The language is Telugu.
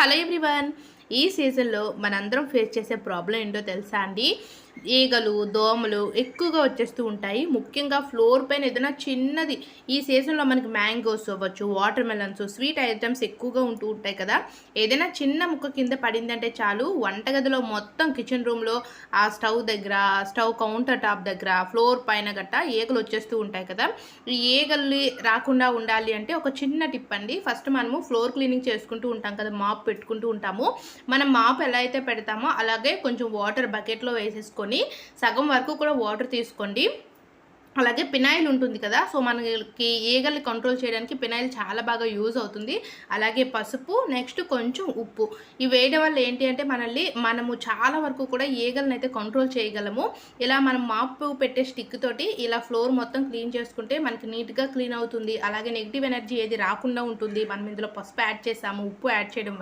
Hello everyone. ఈ సీజన్‌లో మనందరం ఫేస్ చేసే ప్రాబ్లమ్ ఏంటో తెలుసా అండి? ఈగలు, దోమలు ఎక్కువగా వచ్చేస్తూ ఉంటాయి. ముఖ్యంగా ఫ్లోర్ పైన ఏదైనా చిన్నది ఈ సీజన్‌లో మనకి మ్యాంగోస్ అవ్వచ్చు, వాటర్ మెలన్స్, స్వీట్ ఐటెమ్స్ ఎక్కువగా ఉంటూ ఉంటాయి కదా! ఏదైనా చిన్న ముక్క కింద పడిందంటే చాలు వంటగదిలో మొత్తం కిచెన్ రూమ్‌లో ఆ స్టవ్ దగ్గర, స్టవ్ కౌంటర్ టాప్ దగ్గర, ఫ్లోర్ పైన గట్టా ఈగలు వచ్చేస్తూ ఉంటాయి కదా! ఈ ఈగల్ని రాకుండా ఉండాలి అంటే ఒక చిన్న టిప్ అండి. ఫస్ట్ మనము ఫ్లోర్ క్లీనింగ్ చేసుకుంటూ ఉంటాం కదా! మాప్ పెట్టుకుంటూ ఉంటాము. మనం మాప్ ఎలా అయితే పెడతామో అలాగే కొంచెం వాటర్ బకెట్‌లో వేసేసుకొని సగం వరకు కూడా వాటర్ తీసుకోండి. అలాగే పినాయిల్ ఉంటుంది కదా! సో, మనకి ఈగల్ని కంట్రోల్ చేయడానికి పినాయిల్ చాలా బాగా యూజ్ అవుతుంది. అలాగే పసుపు, నెక్స్ట్ కొంచెం ఉప్పు. ఇవి వేయడం వల్ల ఏంటి అంటే మనము చాలా వరకు కూడా ఈగలనైతే కంట్రోల్ చేయగలము. ఇలా మనం మాపు పెట్టే స్టిక్ తోటి ఇలా ఫ్లోర్ మొత్తం క్లీన్ చేసుకుంటే మనకి నీట్‌గా క్లీన్ అవుతుంది. అలాగే నెగెటివ్ ఎనర్జీ ఏది రాకుండా ఉంటుంది. మనం ఇందులో పసుపు యాడ్ చేసాము, ఉప్పు యాడ్ చేయడం